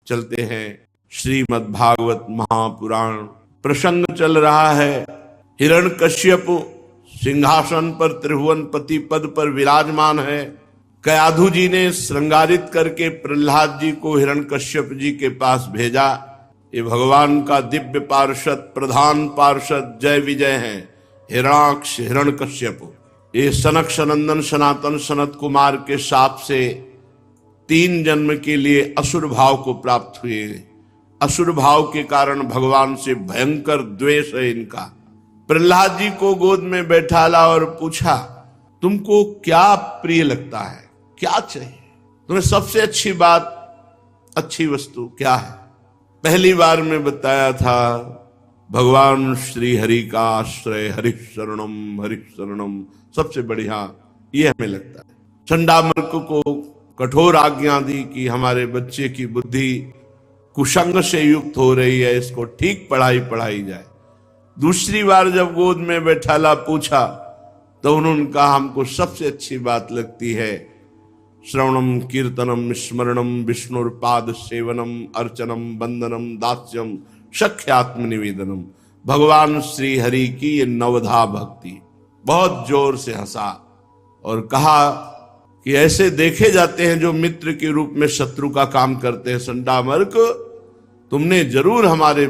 चलते हैं श्रीमद् भागवत महापुराण। प्रसंग चल रहा है, हिरण्यकश्यप सिंहासन पर त्रिभुवनपति पद पर विराजमान है। कयाधु जी ने श्रृंगारित करके प्रहलाद जी को हिरण्यकश्यप जी के पास भेजा। ये भगवान का दिव्य पार्षद, प्रधान पार्षद जय विजय है, हिरणाक्ष हिरण्यकश्यप। ये सनक सनंदन सनातन सनत कुमार के शाप से 3 जन्म के लिए असुर भाव को प्राप्त हुए। असुर भाव के कारण भगवान से भयंकर द्वेष है इनका। प्रहलाद जी को गोद में बैठाला और पूछा, तुमको क्या प्रिय लगता है, क्या चाहिए, तुम्हें सबसे अच्छी बात, अच्छी वस्तु क्या है? पहली बार में बताया था भगवान श्री हरि का आश्रय, हरि शरणम सबसे बढ़िया ये हमें लगता है। चंडामर्क को कठोर आज्ञा दी कि हमारे बच्चे की बुद्धि कुसंग से युक्त हो रही है, इसको ठीक पढ़ाई जाए। दूसरी बार जब गोद में बैठाला पूछा तो उन्होंने कहा, हमको सबसे अच्छी बात लगती है श्रवणम कीर्तनम स्मरणम विष्णुर्पाद सेवनम अर्चनम वंदनम दास्यम सख्यात्म निवेदनम। भगवान श्री हरि की ये नवधा भक्ति। बहुत जोर से हंसा और कहा कि ऐसे देखे जाते हैं जो मित्र के रूप में शत्रु का काम करते हैं। संडामर्क, तुमने जरूर हमारे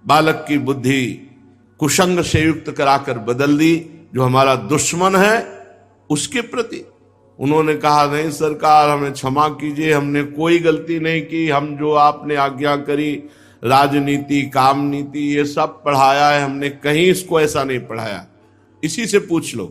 बालक की बुद्धि कुसंग से युक्त कराकर बदल दी, जो हमारा दुश्मन है उसके प्रति। उन्होंने कहा, नहीं सरकार, हमें क्षमा कीजिए, हमने कोई गलती नहीं की। हम जो आपने आज्ञा करी, राजनीति, काम नीति, ये सब पढ़ाया है हमने, कहीं इसको ऐसा नहीं पढ़ाया। इसी से पूछ लो।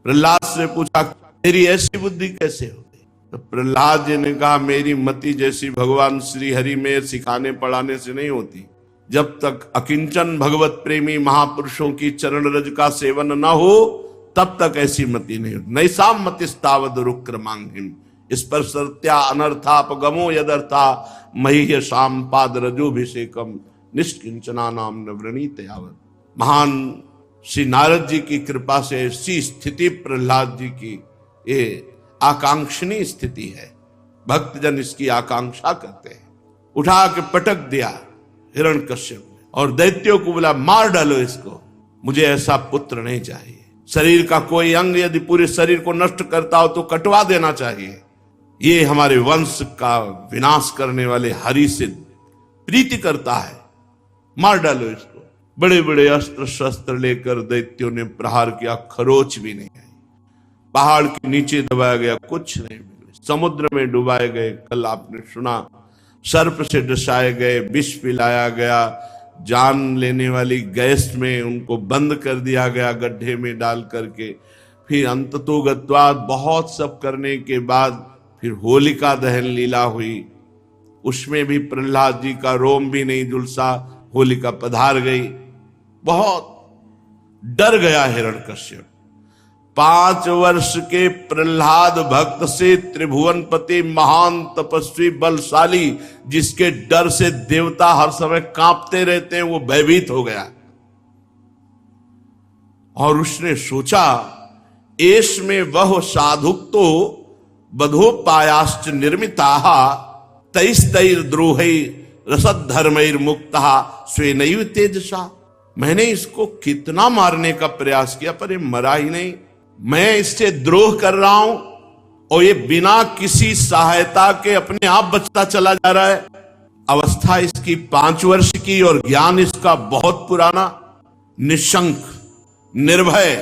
प्रहलाद से पूछा, तेरी ऐसी बुद्धि कैसे हो गई? तो प्रहलाद जी ने कहा, मेरी मति जैसी भगवान श्री हरि में सिखाने पढ़ाने से नहीं होती। जब तक अकिंचन भगवत प्रेमी महापुरुषों की चरण रज का सेवन न हो तब तक ऐसी मति नहीं होती। नैसाम मतिस्तावद रुक्रमांगिम स्पर्शत्या अनर्थापगमो यदर्था मह्य शाम पाद रजोभिषेकम निष्किंचना नाम नवरणीत यावत। महान श्री नारद जी की कृपा से ऐसी स्थिति प्रहलाद जी की ये आकांक्षणी स्थिति है। भक्तजन इसकी आकांक्षा करते हैं। उठा के पटक दिया हिरण्यकश्यप और दैत्यों को बोला, मार डालो इसको, मुझे ऐसा पुत्र नहीं चाहिए। शरीर का कोई अंग यदि पूरे शरीर को नष्ट करता हो तो कटवा देना चाहिए। ये हमारे वंश का विनाश करने वाले हरि से प्रीति करता है, मार डालो इसको। बड़े बड़े अस्त्र शस्त्र लेकर दैत्यों ने प्रहार किया, खरोच भी नहीं आई। पहाड़ के नीचे दबाया गया, कुछ नहीं मिले। समुद्र में डुबाए गए, कल आपने सुना, सर्प से डसाए गए, विष पिलाया गया, जान लेने वाली गैस में उनको बंद कर दिया गया गड्ढे में डाल करके। फिर अंततोगत्वाद बहुत सब करने के बाद फिर होलिका दहन लीला हुई। उसमें भी प्रहलाद जी का रोम भी नहीं झुलसा, होलिका पधार गई। बहुत डर गया हिरण्यकश्यप। 5 वर्ष के प्रहलाद भक्त से त्रिभुवनपति महान तपस्वी बलशाली, जिसके डर से देवता हर समय कांपते रहते हैं, वो भयभीत हो गया और उसने सोचा, एष में वह साधुक्तो बधोपायाश्च निर्मिताः तैस्तैर्द्रोहै रसद्धर्मैर्मुक्तः स्वेनैव तेजसा। मैंने इसको कितना मारने का प्रयास किया पर ये मरा ही नहीं। मैं इससे द्रोह कर रहा हूं और ये बिना किसी सहायता के अपने आप बचता चला जा रहा है। अवस्था इसकी 5 वर्ष की और ज्ञान इसका बहुत पुराना। निशंक, निर्भय,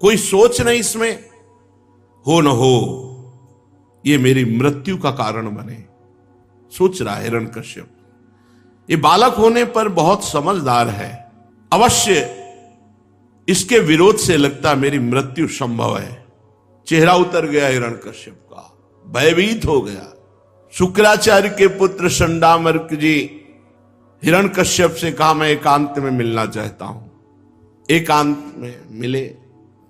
कोई सोच नहीं इसमें, हो न हो ये मेरी मृत्यु का कारण बने, सोच रहा हिरण्यकश्यप। ये बालक होने पर बहुत समझदार है, अवश्य इसके विरोध से लगता मेरी मृत्यु संभव है। चेहरा उतर गया हिरण्यकश्यप का, भयभीत हो गया। शुक्राचार्य के पुत्र संडामर्क जी हिरण्यकश्यप से कहा, मैं एकांत में मिलना चाहता हूं। एकांत में मिले।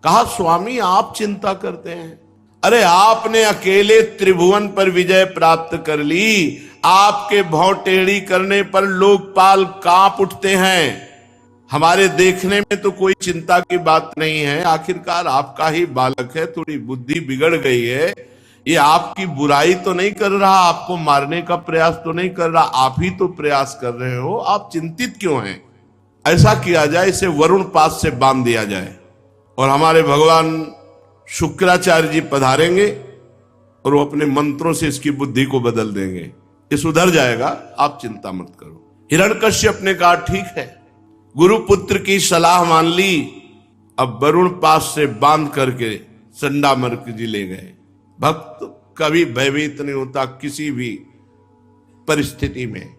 कहा, स्वामी आप चिंता करते हैं, अरे आपने अकेले त्रिभुवन पर विजय प्राप्त कर ली। आपके भौं टेढ़ी करने पर लोकपाल कांप उठते हैं। हमारे देखने में तो कोई चिंता की बात नहीं है, आखिरकार आपका ही बालक है, थोड़ी बुद्धि बिगड़ गई है, ये आपकी बुराई तो नहीं कर रहा, आपको मारने का प्रयास तो नहीं कर रहा, आप ही तो प्रयास कर रहे हो, आप चिंतित क्यों हैं? ऐसा किया जाए, इसे वरुण पास से बांध दिया जाए और हमारे भगवान शुक्राचार्य जी पधारेंगे और वो अपने मंत्रों से इसकी बुद्धि को बदल देंगे, ये सुधर जाएगा, आप चिंता मत करो। हिरण्यकश्यप ने कहा ठीक है, गुरुपुत्र की सलाह मान ली। अब वरुण पास से बांध करके संडामर्क जी ले गए। भक्त कभी भयभीत नहीं होता किसी भी परिस्थिति में,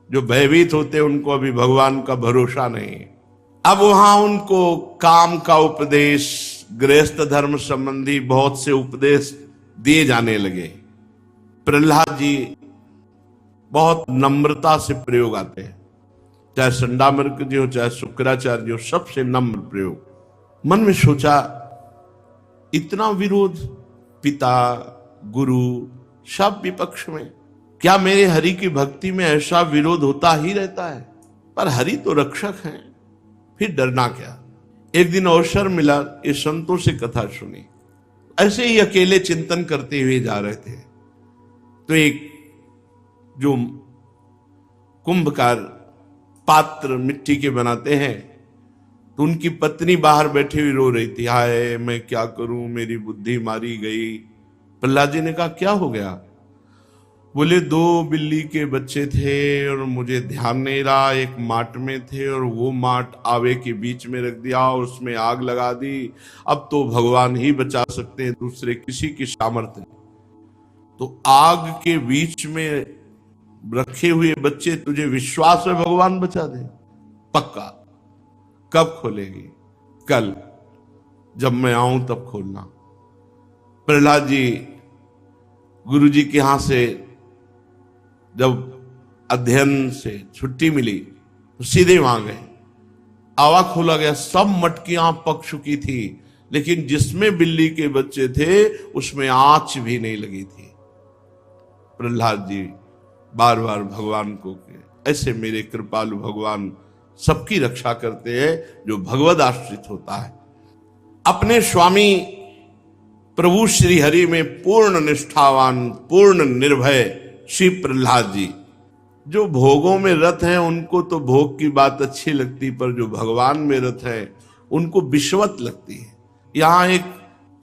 जो भयभीत होते उनको अभी भगवान का भरोसा नहीं। अब वहां उनको काम का उपदेश, गृहस्थ धर्म संबंधी बहुत से उपदेश दिए जाने लगे। प्रहलाद जी बहुत नम्रता से प्रयोग आते हैं, चाहे संडामर्क जी हो चाहे शुक्राचार्य जी हो, सबसे नम्र प्रयोग। मन में सोचा इतना विरोध, पिता गुरु सब विपक्ष में, क्या मेरे हरि की भक्ति में ऐसा विरोध होता ही रहता है? पर हरि तो रक्षक हैं, फिर डरना क्या। एक दिन अवसर मिला, ये संतों से कथा सुनी, ऐसे ही अकेले चिंतन करते हुए जा रहे थे तो एक जो कुंभकार पात्र मिट्टी के बनाते हैं, तो उनकी पत्नी बाहर बैठी हुई रो रही थी, हाय मैं क्या करूं, मेरी बुद्धि मारी गई। प्रहलाद जी ने कहा क्या हो गया? बोले 2 बिल्ली के बच्चे थे और मुझे ध्यान नहीं रहा, एक माट में थे और वो माट आवे के बीच में रख दिया और उसमें आग लगा दी। अब तो भगवान ही बचा सकते हैं, दूसरे किसी की सामर्थ्य नहीं। तो आग के बीच में रखे हुए बच्चे, तुझे विश्वास है भगवान बचा दे? पक्का। कब खोलेगी? कल, जब मैं आऊं तब खोलना। प्रहलाद जी गुरु जी के यहां से जब अध्ययन से छुट्टी मिली तो सीधे वहां गए। आवा खोला गया, सब मटकियां पक चुकी थी, लेकिन जिसमें बिल्ली के बच्चे थे उसमें आंच भी नहीं लगी थी। प्रहलाद जी बार बार भगवान को ऐसे मेरे कृपालु भगवान सबकी रक्षा करते हैं जो भगवद आश्रित होता है। अपने स्वामी प्रभु श्री हरि में पूर्ण निष्ठावान, पूर्ण निर्भय श्री प्रहलाद जी, जो भोगों में रत हैं उनको तो भोग की बात अच्छी लगती, पर जो भगवान में रत है उनको विश्वत लगती है। यहां एक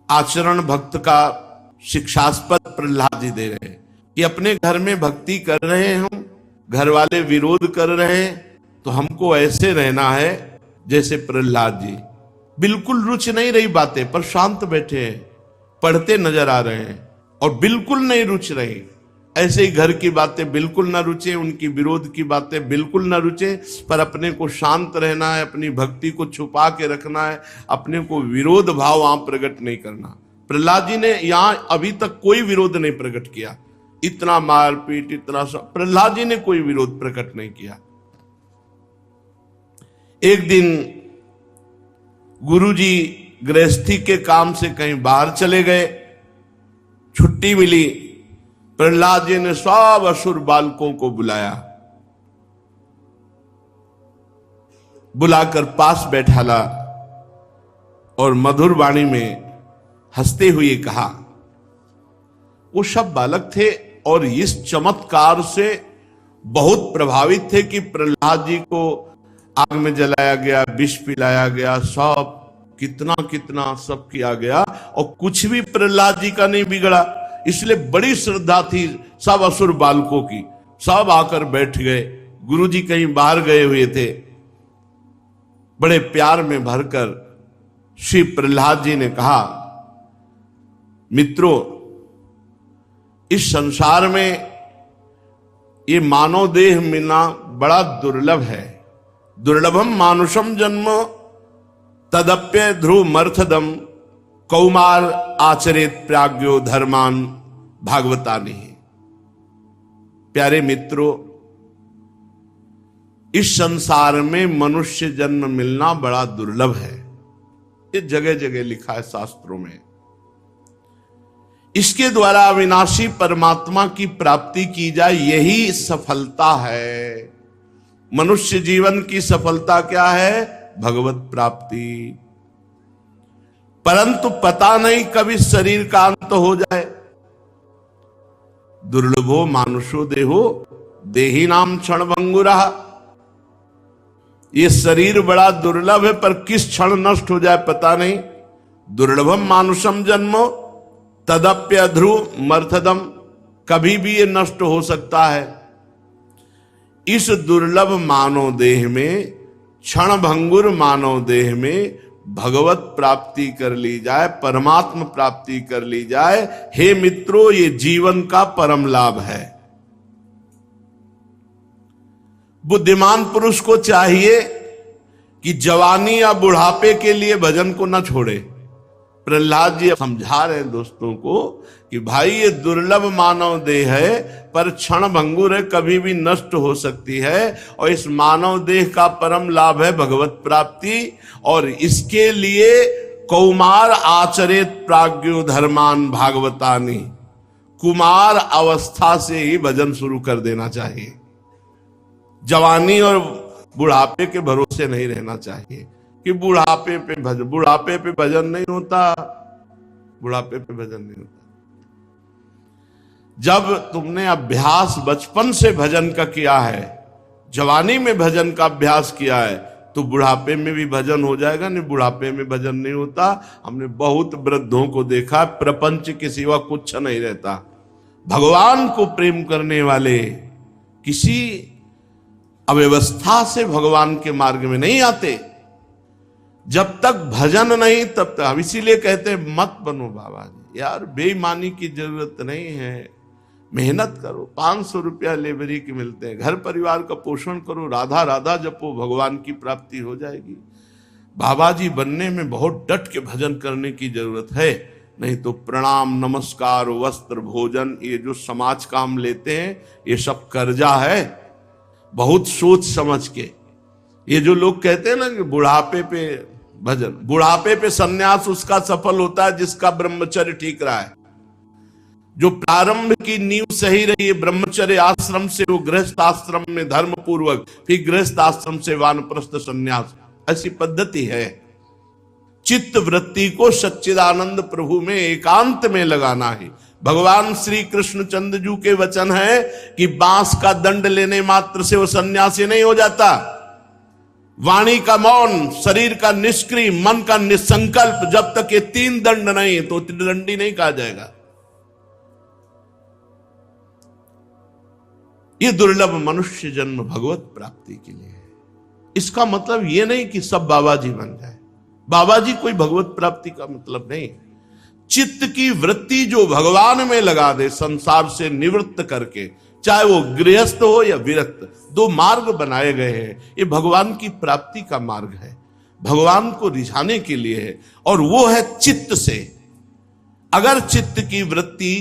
आचरण भक्त का शिक्षास्पद प्रहलाद जी दे रहे हैं कि अपने घर में भक्ति कर रहे हैं, हम घर वाले विरोध कर रहे हैं, तो हमको ऐसे रहना है जैसे प्रहलाद जी, बिल्कुल रुचि नहीं रही बातें पर शांत बैठे हैं, पढ़ते नजर आ रहे हैं और बिल्कुल नहीं रुचि रही। ऐसे ही घर की बातें बिल्कुल ना रुचे, उनकी विरोध की बातें बिल्कुल ना रुचे, पर अपने को शांत रहना है, अपनी भक्ति को छुपा के रखना है, अपने को विरोध भाव वहां प्रकट नहीं करना। प्रहलाद जी ने यहां अभी तक कोई विरोध नहीं प्रकट किया, इतना मारपीट इतना सब, प्रहलाद जी ने कोई विरोध प्रकट नहीं किया। एक दिन गुरुजी गृहस्थी के काम से कहीं बाहर चले गए, छुट्टी मिली। प्रहलाद जी ने सब असुर बालकों को बुलाया, बुलाकर पास बैठाला और मधुर वाणी में हंसते हुए कहा। वो सब बालक थे और इस चमत्कार से बहुत प्रभावित थे कि प्रहलाद जी को आग में जलाया गया, विष पिलाया गया, सब कितना कितना सब किया गया और कुछ भी प्रहलाद जी का नहीं बिगड़ा। इसलिए बड़ी श्रद्धा थी सब असुर बालकों की, सब आकर बैठ गए। गुरुजी कहीं बाहर गए हुए थे, बड़े प्यार में भरकर श्री प्रहलाद जी ने कहा, मित्रों, इस संसार में ये मानव देह मिलना बड़ा दुर्लभ है। दुर्लभम मानुषम जन्म तदप्य ध्रुव मर्थदम कौमार आचरित प्राज्ञो धर्मान भागवतानि। प्यारे मित्रों, इस संसार में मनुष्य जन्म मिलना बड़ा दुर्लभ है, ये जगह जगह लिखा है शास्त्रों में। इसके द्वारा अविनाशी परमात्मा की प्राप्ति की जाए, यही सफलता है। मनुष्य जीवन की सफलता क्या है? भगवत प्राप्ति। परंतु पता नहीं कब इस शरीर का अंत हो जाए, दुर्लभो मानुषो देहो देही नाम क्षण भंगुरा। ये शरीर बड़ा दुर्लभ है, पर किस क्षण नष्ट हो जाए पता नहीं। दुर्लभम मानुषम जन्मो तदप्य ध्रुव मर्थदम, कभी भी ये नष्ट हो सकता है। इस दुर्लभ मानव देह में, क्षण भंगुर मानव देह में भगवत प्राप्ति कर ली जाए, परमात्म प्राप्ति कर ली जाए, हे मित्रों, ये जीवन का परम लाभ है। बुद्धिमान पुरुष को चाहिए कि जवानी या बुढ़ापे के लिए भजन को न छोड़े। प्रहलाद जी समझा रहे हैं दोस्तों को कि भाई ये दुर्लभ मानव देह है, पर क्षण भंगुर है, कभी भी नष्ट हो सकती है। और इस मानव देह का परम लाभ है भगवत प्राप्ति, और इसके लिए कौमार आचरित प्राज्ञो धर्मान भागवतानी, कुमार अवस्था से ही भजन शुरू कर देना चाहिए। जवानी और बुढ़ापे के भरोसे नहीं रहना चाहिए कि बुढ़ापे पे भजन नहीं होता, बुढ़ापे पे भजन नहीं होता। जब तुमने अभ्यास बचपन से भजन का किया है, जवानी में भजन का अभ्यास किया है, तो बुढ़ापे में भी भजन हो जाएगा। नहीं, बुढ़ापे में भजन नहीं होता। हमने बहुत वृद्धों को देखा, प्रपंच के सिवा कुछ नहीं रहता। भगवान को प्रेम करने वाले किसी अव्यवस्था से भगवान के मार्ग में नहीं आते। जब तक भजन नहीं तब तक, हम इसीलिए कहते हैं मत बनो बाबा जी, यार बेईमानी की जरूरत नहीं है, मेहनत करो, 500 रुपया लेबरी के मिलते हैं, घर परिवार का पोषण करो, राधा राधा जपो, भगवान की प्राप्ति हो जाएगी। बाबा जी बनने में बहुत डट के भजन करने की जरूरत है, नहीं तो प्रणाम नमस्कार वस्त्र भोजन, ये जो समाज का हम लेते हैं, ये सब कर्जा है। बहुत सोच समझ के, ये जो लोग कहते हैं ना कि बुढ़ापे पे भजन, बुढ़ापे पे सन्यास उसका सफल होता है जिसका ब्रह्मचर्य ठीक रहा है। जो प्रारंभ की नींव सही रही है ब्रह्मचर्य आश्रम से, वो गृहस्थ आश्रम में धर्म पूर्वक, फिर गृहस्थ आश्रम से वानप्रस्थ संन्यास, ऐसी पद्धति है। चित्त वृत्ति को सच्चिदानंद प्रभु में एकांत में लगाना है। भगवान श्री कृष्ण चंद्रजू के वचन है कि बांस का दंड लेने मात्र से वो सन्यासी नहीं हो जाता। वाणी का मौन, शरीर का निष्क्रिय, मन का निसंकल्प, जब तक ये 3 दंड नहीं तो त्रिदंडी नहीं कहा जाएगा। ये दुर्लभ मनुष्य जन्म भगवत प्राप्ति के लिए है। इसका मतलब ये नहीं कि सब बाबा जी बन जाए। बाबा जी कोई भगवत प्राप्ति का मतलब नहीं। चित्त की वृत्ति जो भगवान में लगा दे, संसार से निवृत्त करके, चाहे वो गृहस्थ हो या विरक्त, 2 मार्ग बनाए गए हैं। ये भगवान की प्राप्ति का मार्ग है, भगवान को रिझाने के लिए है, और वो है चित्त से। अगर चित्त की वृत्ति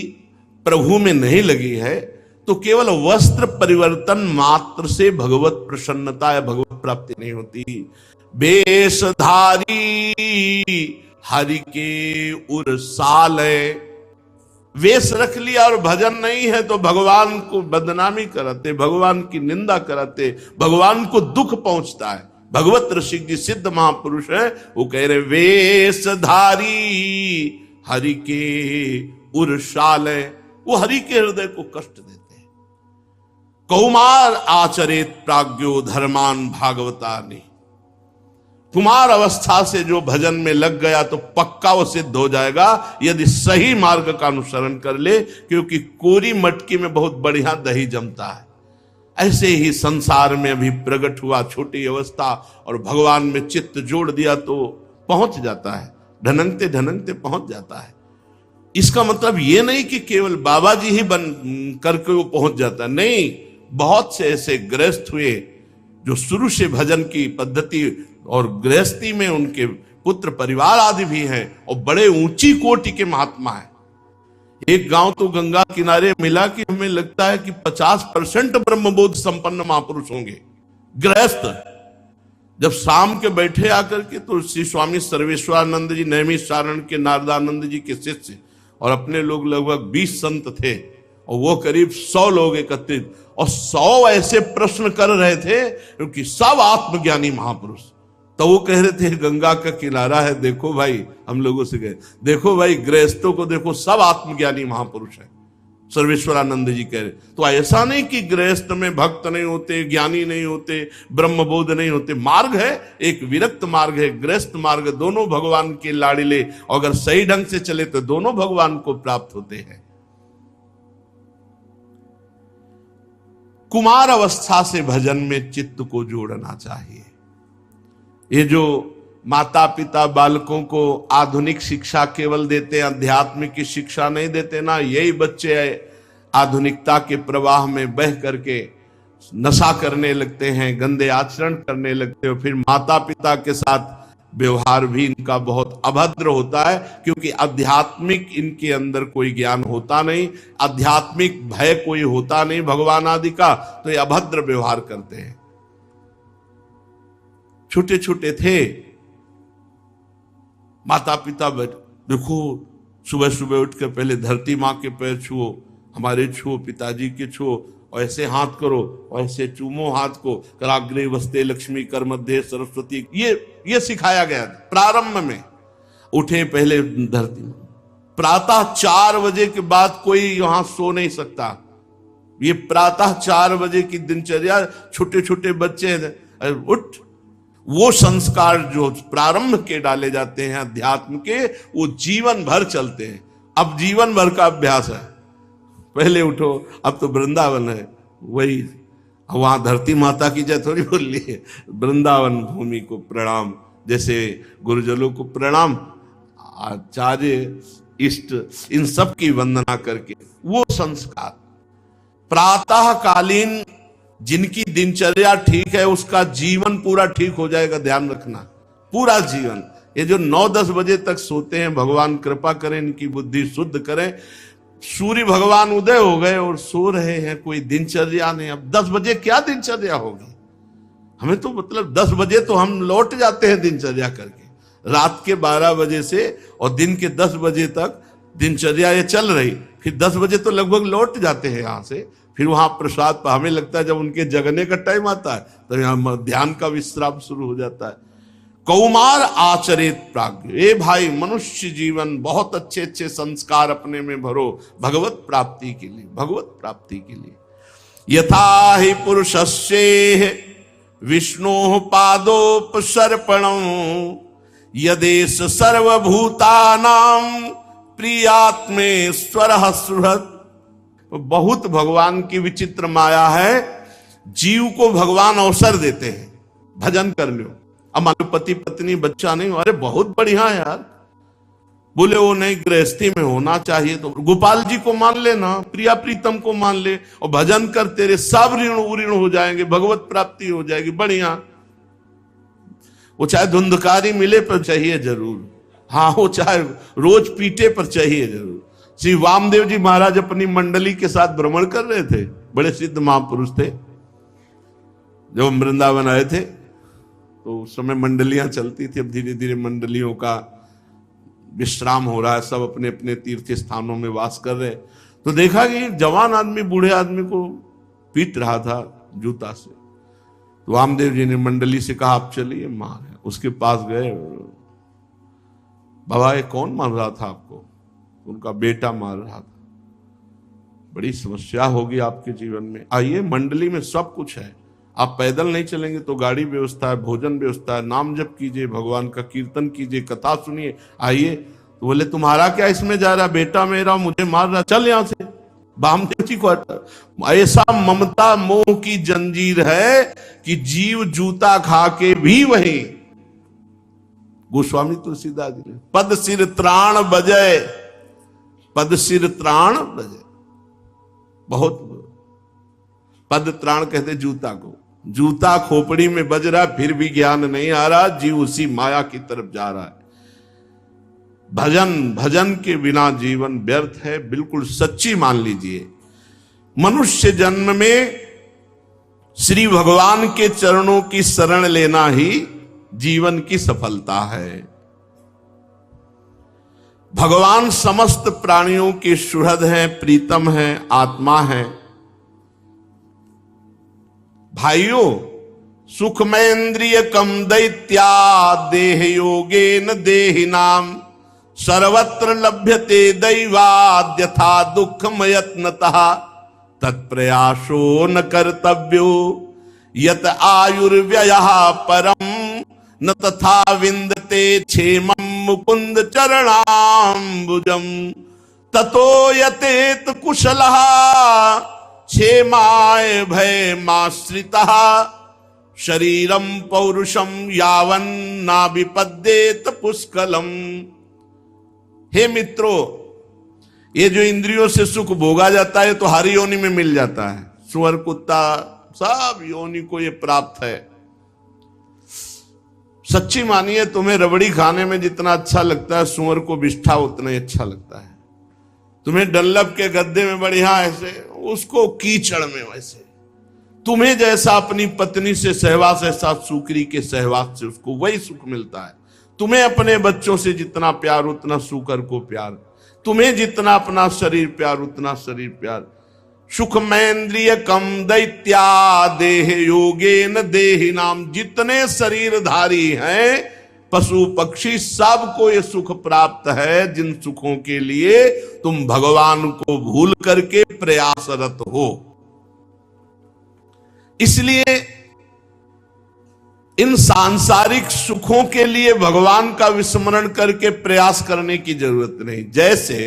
प्रभु में नहीं लगी है तो केवल वस्त्र परिवर्तन मात्र से भगवत प्रसन्नता या भगवत प्राप्ति नहीं होती। वेशधारी हरि के उरसाल है, वेश रख लिया और भजन नहीं है तो भगवान को बदनामी कराते, भगवान की निंदा कराते, भगवान को दुख पहुंचता है। भगवत ऋषि जी सिद्ध महापुरुष है, वो कह रहे वेशधारी हरि के उरसाल है, वो हरि के हृदय को कष्ट देते हैं। कौमार आचरित प्राज्ञो धर्मान भागवतानि, कुमार अवस्था से जो भजन में लग गया तो पक्का वो सिद्ध हो जाएगा यदि सही मार्ग का अनुसरण कर ले, क्योंकि कोरी मटकी में बहुत बढ़िया दही जमता है। ऐसे ही संसार में अभी प्रकट हुआ छोटी अवस्था और भगवान में चित्त जोड़ दिया तो पहुंच जाता है, ढनंगते ढनंगते पहुंच जाता है। इसका मतलब ये नहीं कि केवल बाबा जी ही बन करके वो पहुंच जाता, नहीं। बहुत से ऐसे गृहस्थ हुए जो शुरू से भजन की पद्धति और गृहस्थी में उनके पुत्र परिवार आदि भी हैं और बड़े ऊंची कोटि के महात्मा हैं। एक गांव तो गंगा किनारे मिला कि हमें लगता है कि 50% ब्रह्मबोध संपन्न महापुरुष होंगे गृहस्थ। जब शाम के बैठे आकर के तो श्री स्वामी सर्वेश्वरानंद जी, नैमिषारण्य के नारदानंद जी के शिष्य और अपने लोग लगभग 20 संत थे और वो करीब 100 लोग एकत्रित, और 100 ऐसे प्रश्न कर रहे थे क्योंकि सब आत्मज्ञानी महापुरुष। तो वो कह रहे थे गंगा का किनारा है, देखो भाई, हम लोगों से गए, देखो भाई गृहस्थों को देखो, सब आत्मज्ञानी महापुरुष है, सर्वेश्वरानंद जी कह रहे। तो ऐसा नहीं कि गृहस्थ में भक्त नहीं होते, ज्ञानी नहीं होते, ब्रह्मबोध नहीं होते। मार्ग है, एक विरक्त मार्ग है, गृहस्थ मार्ग, दोनों भगवान के लाड़िले। और अगर सही ढंग से चले तो दोनों भगवान को प्राप्त होते हैं। कुमार अवस्था से भजन में चित्त को जोड़ना चाहिए। ये जो माता पिता बालकों को आधुनिक शिक्षा केवल देते हैं, आध्यात्मिक की शिक्षा नहीं देते ना, यही बच्चे आधुनिकता के प्रवाह में बह करके नशा करने लगते हैं, गंदे आचरण करने लगते हैं। फिर माता पिता के साथ व्यवहार भी इनका बहुत अभद्र होता है, क्योंकि आध्यात्मिक इनके अंदर कोई ज्ञान होता नहीं, आध्यात्मिक भय कोई होता नहीं भगवान आदि का, तो ये अभद्र व्यवहार करते हैं। छोटे छोटे थे, माता पिता देखो सुबह सुबह उठकर पहले धरती माँ के पैर छुओ, हमारे छुओ, पिताजी के छुओ, और ऐसे हाथ करो, और ऐसे चूमो हाथ को, कराग्रे वस्ते लक्ष्मी कर मध्य सरस्वती, ये सिखाया गया प्रारंभ में। उठे पहले धरती में, प्रातः 4 बजे के बाद कोई यहां सो नहीं सकता। ये प्रातः 4 बजे की दिनचर्या, छोटे छोटे बच्चे उठ, वो संस्कार जो प्रारंभ के डाले जाते हैं अध्यात्म के, वो जीवन भर चलते हैं। अब जीवन भर का अभ्यास है, पहले उठो, अब तो वृंदावन है, वही वहां धरती माता की जय थोड़ी बोल ली है, वृंदावन भूमि को प्रणाम, जैसे गुरुजनों को प्रणाम, आचार्य इष्ट इन सब की वंदना करके वो संस्कार। प्रातः कालीन जिनकी दिनचर्या ठीक है, उसका जीवन पूरा ठीक हो जाएगा, ध्यान रखना, पूरा जीवन। ये जो 9-10 बजे तक सोते हैं, भगवान कृपा करें, इनकी बुद्धि शुद्ध करें। सूर्य भगवान उदय हो गए और सो रहे हैं, कोई दिनचर्या नहीं। अब 10 बजे क्या दिनचर्या होगी? हमें तो मतलब 10 बजे तो हम लौट जाते हैं दिनचर्या करके, रात के 12 बजे से और दिन के 10 बजे तक दिनचर्या ये चल रही, फिर 10 बजे तो लगभग लौट जाते हैं यहाँ से। फिर वहां प्रसाद पर हमें लगता है जब उनके जगने का टाइम आता है तब यहाँ ध्यान का विश्राम शुरू हो जाता है। कौमार आचरित प्राज्ञ, ए भाई मनुष्य जीवन बहुत अच्छे अच्छे संस्कार अपने में भरो भगवत प्राप्ति के लिए, भगवत प्राप्ति के लिए। यथा ही पुरुषस्य विष्णु पादोपसर्पणं यदेश सर्वभूतानां प्रियात्मेश्वरः सुहृत्। बहुत भगवान की विचित्र माया है, जीव को भगवान अवसर देते हैं भजन कर लो। अब मान लो पति पत्नी बच्चा नहीं, अरे बहुत बढ़िया यार, बोले वो नहीं गृहस्थी में होना चाहिए, तो गोपाल जी को मान लेना, प्रिया प्रीतम को मान ले और भजन कर, तेरे सब ऋण उऋण हो जाएंगे, भगवत प्राप्ति हो जाएगी, बढ़िया। वो चाहे धुंधकारी मिले पर चाहिए जरूर, हाँ वो चाहे रोज पीटे पर चाहिए जरूर। श्री वामदेव जी महाराज अपनी मंडली के साथ भ्रमण कर रहे थे, बड़े सिद्ध महापुरुष थे। जब वृंदावन आए थे तो उस समय मंडलियां चलती थी, अब धीरे धीरे मंडलियों का विश्राम हो रहा है, सब अपने अपने तीर्थ स्थानों में वास कर रहे। तो देखा कि जवान आदमी बूढ़े आदमी को पीट रहा था जूता से। तो वामदेव जी ने मंडली से कहा आप चलिए, मार है। उसके पास गए, बाबा ये कौन मार रहा था आपको? उनका बेटा मार रहा था। बड़ी समस्या होगी आपके जीवन में, आइए मंडली में सब कुछ है, आप पैदल नहीं चलेंगे तो गाड़ी व्यवस्था है, भोजन व्यवस्था है, नाम जप कीजिए, भगवान का कीर्तन कीजिए, कथा सुनिए, आइए। तो बोले तुम्हारा क्या इसमें जा रहा, बेटा मेरा मुझे मार रहा, चल यहां से। वामदेव जी को ऐसा ममता मोह की जंजीर है कि जीव जूता खा के भी वही। गोस्वामी तुलसीदास जी, पद सिर त्राण बजय, पद सिर त्राण बजय, बहुत पद त्राण कहते जूता को, जूता खोपड़ी में बज रहा फिर भी ज्ञान नहीं आ रहा, जीव उसी माया की तरफ जा रहा है। भजन के बिना जीवन व्यर्थ है, बिल्कुल सच्ची मान लीजिए। मनुष्य जन्म में श्री भगवान के चरणों की शरण लेना ही जीवन की सफलता है। भगवान समस्त प्राणियों के सुहृद हैं, प्रीतम हैं, आत्मा हैं। भाइयों, सुखमेन्द्रिय कम दैत्या देह योगेन देहिनाम सर्वत्र लभ्यते दैवाद् यथा दुःखमयत्नतः तत्प्रयासो न कर्तव्यो यत आयुर्व्ययः परम न तथा विन्दते क्षेमं मुकुंद चरणाम्बुजम् ततो यतेत कुशलः क्षेमाय भयमाश्रितः शरीरम पौरुषम यावन्ना विपद्येत पुष्कलम। हे मित्रों, ये जो इंद्रियों से सुख भोगा जाता है तो हर योनि में मिल जाता है। सुअर, कुत्ता, सब योनि को ये प्राप्त है। सच्ची मानिए, तुम्हें रबड़ी खाने में जितना अच्छा लगता है सुअर को बिष्ठा उतना ही अच्छा लगता है। तुम्हें डल्लब के गद्दे में बढ़िया ऐसे, उसको कीचड़ में वैसे। तुम्हें जैसा अपनी पत्नी से सहवास, ऐसा सूकरी के सहवास से उसको वही सुख मिलता है। तुम्हें अपने बच्चों से जितना प्यार उतना सूकर को प्यार, तुम्हें जितना अपना शरीर प्यार उतना शरीर प्यार। सुखमेंद्रिय कम दैत्या देह योगेन देहि नाम। जितने शरीरधारी हैं पशु पक्षी सबको ये सुख प्राप्त है, जिन सुखों के लिए तुम भगवान को भूल करके प्रयासरत हो। इसलिए इन सांसारिक सुखों के लिए भगवान का विस्मरण करके प्रयास करने की जरूरत नहीं। जैसे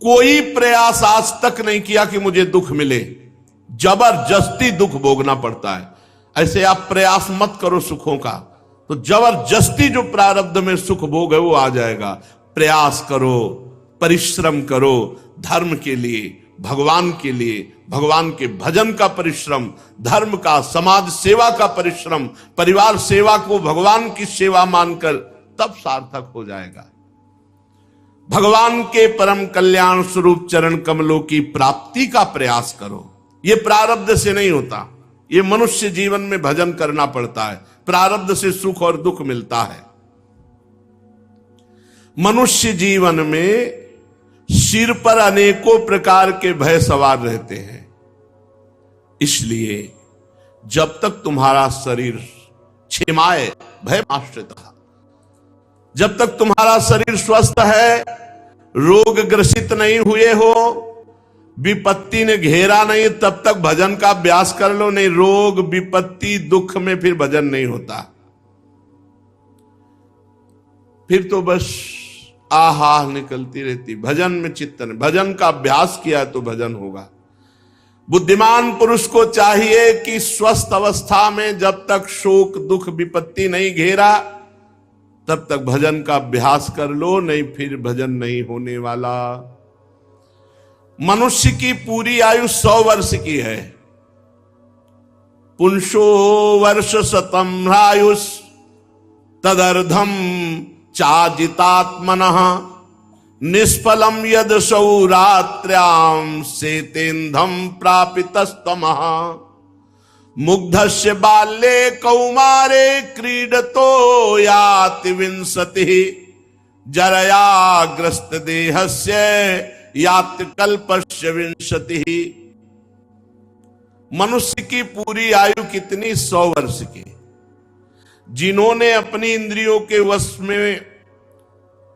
कोई प्रयास आज तक नहीं किया कि मुझे दुख मिले, जबरदस्ती दुख भोगना पड़ता है। ऐसे आप प्रयास मत करो सुखों का, तो जबरदस्ती जो प्रारब्ध में सुख भोग है वो आ जाएगा। प्रयास करो, परिश्रम करो, धर्म के लिए, भगवान के लिए, भगवान के भजन का परिश्रम, धर्म का, समाज सेवा का परिश्रम, परिवार सेवा को भगवान की सेवा मानकर तब सार्थक हो जाएगा। भगवान के परम कल्याण स्वरूप चरण कमलों की प्राप्ति का प्रयास करो। यह प्रारब्ध से नहीं होता, यह मनुष्य जीवन में भजन करना पड़ता है। प्रारब्ध से सुख और दुख मिलता है। मनुष्य जीवन में सिर पर अनेकों प्रकार के भय सवार रहते हैं। इसलिए जब तक तुम्हारा शरीर क्षेमाय भयमाश्रितः, जब तक तुम्हारा शरीर स्वस्थ है, रोग ग्रसित नहीं हुए हो, विपत्ति ने घेरा नहीं, तब तक भजन का अभ्यास कर लो। नहीं, रोग विपत्ति दुख में फिर भजन नहीं होता। फिर तो बस आहा निकलती रहती। भजन में चित्तन, भजन का अभ्यास किया तो भजन होगा। बुद्धिमान पुरुष को चाहिए कि स्वस्थ अवस्था में जब तक शोक दुख विपत्ति नहीं घेरा तब तक भजन का अभ्यास कर लो, नहीं फिर भजन नहीं होने वाला। मनुष्य की पूरी आयु 100 वर्ष की है। पुंसो वर्ष शतम आयुष तदर्धम चाजितात्मनः निष्फलम यद सौरात्र्याम सेतेन्धम प्रापितस्तमः। मुग्धस्य बाल्ये कौमारे क्रीडतो याति विंशतिः जरयाग्रस्त देहस्य याति कल्पस्य विंशतिः। मनुष्य की पूरी आयु कितनी? 100 वर्ष की। जिन्होंने अपनी इंद्रियों के वश में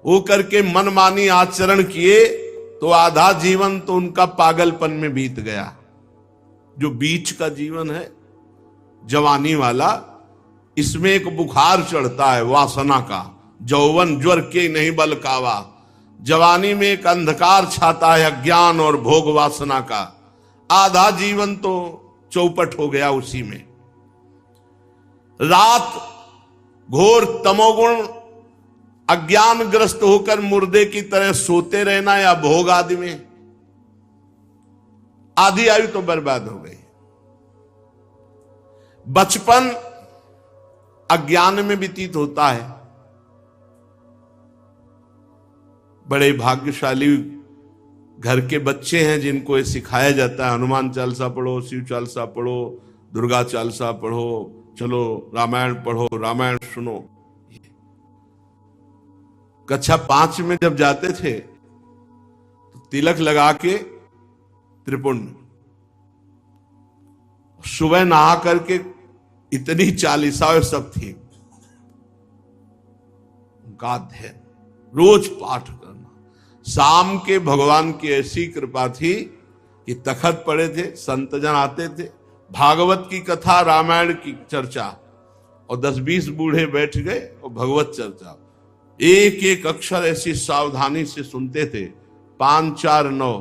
होकर के मनमानी आचरण किए तो आधा जीवन तो उनका पागलपन में बीत गया। जो बीच का जीवन है जवानी वाला, इसमें एक बुखार चढ़ता है वासना का। यौवन ज्वर के नहीं बलकावा। जवानी में एक अंधकार छाता है अज्ञान और भोग वासना का। आधा जीवन तो चौपट हो गया उसी में। रात घोर तमोगुण अज्ञानग्रस्त होकर मुर्दे की तरह सोते रहना या भोग आदि में, आधी आयु तो बर्बाद हो गई। बचपन अज्ञान में व्यतीत होता है। बड़े भाग्यशाली घर के बच्चे हैं जिनको ये सिखाया जाता है, हनुमान चालीसा पढ़ो, शिव चालीसा पढ़ो, दुर्गा चालीसा पढ़ो, चलो रामायण पढ़ो, रामायण सुनो। कक्षा 5 में जब जाते थे तो तिलक लगा के त्रिपुंड, सुबह नहा करके इतनी चालीसाएं सब थी। उनका अध्ययन रोज पाठ करना। शाम के भगवान की ऐसी कृपा थी कि तखत पड़े थे, संतजन आते थे, भागवत की कथा, रामायण की चर्चा, और 10-20 बूढ़े बैठ गए और भगवत चर्चा। एक एक अक्षर ऐसी सावधानी से सुनते थे। 5, 4, 9,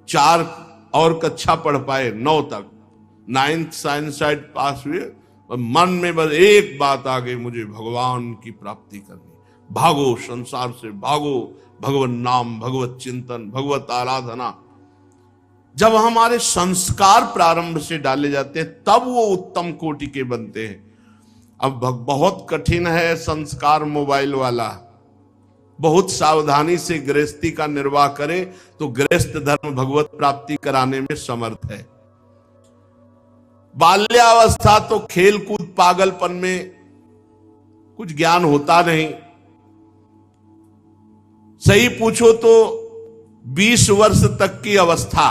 4 और कक्षा पढ़ पाए, 9 तक, 9th साइंस साइड पास हुए, और मन में बस एक बात आ गई, मुझे भगवान की प्राप्ति करनी। भागो संसार से, भागो, भगवत नाम, भगवत चिंतन, भगवत आराधना। जब हमारे संस्कार प्रारंभ से डाले जाते हैं तब वो उत्तम कोटि के बनते हैं। अब बहुत कठिन है संस्कार मोबाइल वाला। बहुत सावधानी से गृहस्थी का निर्वाह करे तो गृहस्थ धर्म भगवत प्राप्ति कराने में समर्थ है। बाल्यावस्था तो खेल कूद पागलपन में कुछ ज्ञान होता नहीं। सही पूछो तो 20 वर्ष तक की अवस्था,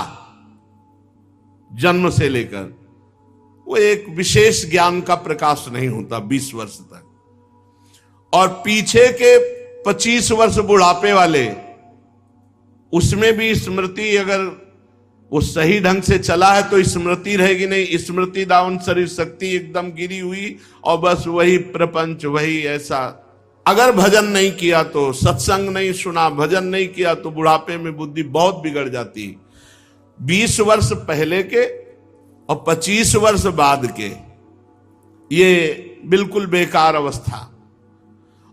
जन्म से लेकर, वो एक विशेष ज्ञान का प्रकाश नहीं होता 20 वर्ष तक। और पीछे के 25 वर्ष बुढ़ापे वाले, उसमें भी स्मृति अगर वो सही ढंग से चला है तो स्मृति रहेगी, नहीं स्मृति डाउन, शरीर शक्ति एकदम गिरी हुई और बस वही प्रपंच, वही ऐसा। अगर भजन नहीं किया तो, सत्संग नहीं सुना, भजन नहीं किया तो बुढ़ापे में बुद्धि बहुत बिगड़ जाती है। 20 वर्ष पहले के और 25 वर्ष बाद के, ये बिल्कुल बेकार अवस्था।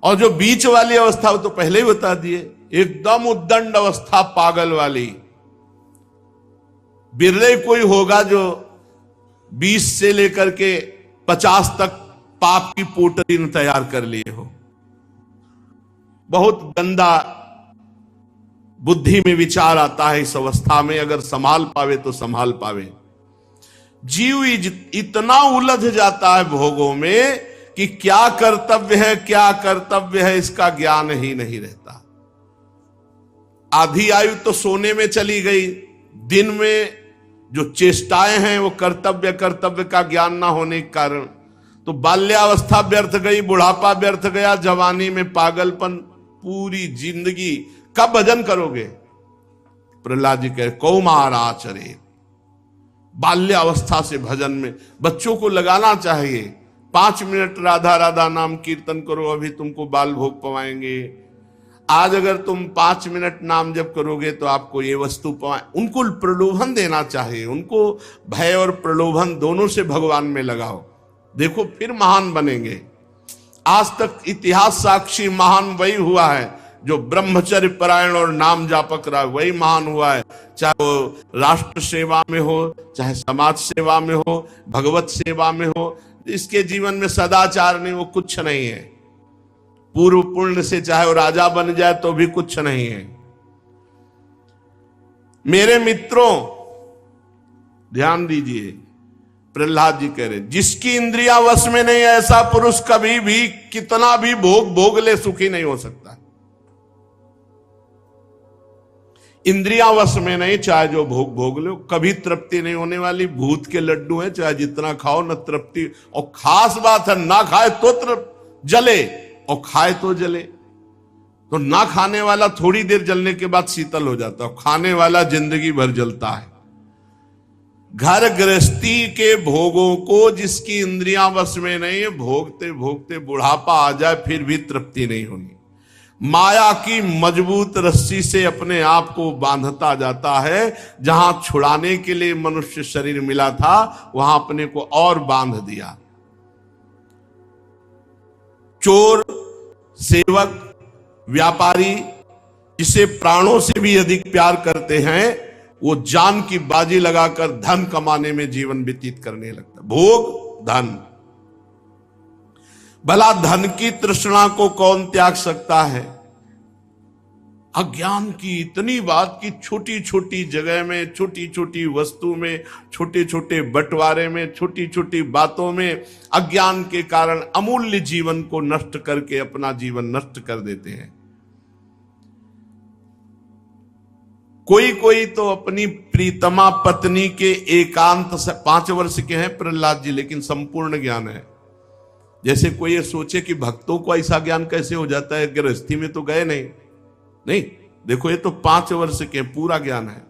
और जो बीच वाली अवस्था वो तो पहले ही बता दिए, एकदम उद्दंड अवस्था पागल वाली। बिरले कोई होगा जो 20 से लेकर के 50 तक पाप की पोटली ने तैयार कर लिए हो। बहुत गंदा बुद्धि में विचार आता है इस अवस्था में। अगर संभाल पावे तो संभाल पावे। जीव इतना उलझ जाता है भोगों में कि क्या कर्तव्य है, क्या कर्तव्य है, इसका ज्ञान ही नहीं रहता। आधी आयु तो सोने में चली गई। दिन में जो चेष्टाएं हैं वो कर्तव्य का ज्ञान ना होने के कारण, तो बाल्यावस्था व्यर्थ गई, बुढ़ापा व्यर्थ गया, जवानी में पागलपन, पूरी जिंदगी कब भजन करोगे? प्रहलाद जी कहे कौमार आचरे। बाल्यावस्था से भजन में बच्चों को लगाना चाहिए। 5 मिनट राधा राधा नाम कीर्तन करो, अभी तुमको बाल भोग पवाएंगे। आज अगर तुम 5 मिनट नाम जप करोगे तो आपको ये वस्तु पाए। उनको प्रलोभन देना चाहिए, उनको भय और प्रलोभन दोनों से भगवान में लगाओ, देखो फिर महान बनेंगे। आज तक इतिहास साक्षी महान वही हुआ है जो ब्रह्मचर्य परायण और नाम जापक रहा, वही महान हुआ है। चाहे वो राष्ट्र सेवा में हो, चाहे समाज सेवा में हो, भगवत सेवा में हो। इसके जीवन में सदाचार नहीं, वो कुछ नहीं है। पूर्व पुण्य से चाहे वो राजा बन जाए तो भी कुछ नहीं है। मेरे मित्रों ध्यान दीजिए, प्रहलाद जी कह रहे जिसकी इंद्रियां वश में नहीं है ऐसा पुरुष कभी भी कितना भी भोग ले सुखी नहीं हो सकता। इंद्रियां वश में नहीं, चाहे जो भोग लो, कभी तृप्ति नहीं होने वाली। भूत के लड्डू हैं, चाहे जितना खाओ न तृप्ति। और खास बात है ना खाए तो जले और खाए तो जले। तो ना खाने वाला थोड़ी देर जलने के बाद शीतल हो जाता है, खाने वाला जिंदगी भर जलता है। घर गृहस्थी के भोगों को जिसकी इंद्रियां वश में नहीं है, भोगते भोगते बुढ़ापा आ जाए फिर भी तृप्ति नहीं होनी। माया की मजबूत रस्सी से अपने आप को बांधता जाता है। जहां छुड़ाने के लिए मनुष्य शरीर मिला था वहां अपने को और बांध दिया। चोर, सेवक, व्यापारी जिसे प्राणों से भी अधिक प्यार करते हैं, वो जान की बाजी लगाकर धन कमाने में जीवन व्यतीत करने लगता। भोग, धन। भला धन की तृष्णा को कौन त्याग सकता है? अज्ञान की इतनी बात की छोटी छोटी जगह में, छोटी छोटी वस्तु में, छोटे छोटे बंटवारे में, छोटी छोटी बातों में अज्ञान के कारण अमूल्य जीवन को नष्ट करके अपना जीवन नष्ट कर देते हैं। कोई कोई तो अपनी प्रीतमा पत्नी के एकांत से 5 वर्ष के हैं प्रहलाद जी, लेकिन संपूर्ण ज्ञान है। जैसे कोई ये सोचे कि भक्तों को ऐसा ज्ञान कैसे हो जाता है, गृहस्थी में तो गए नहीं। नहीं, देखो ये तो 5 वर्ष के पूरा ज्ञान है।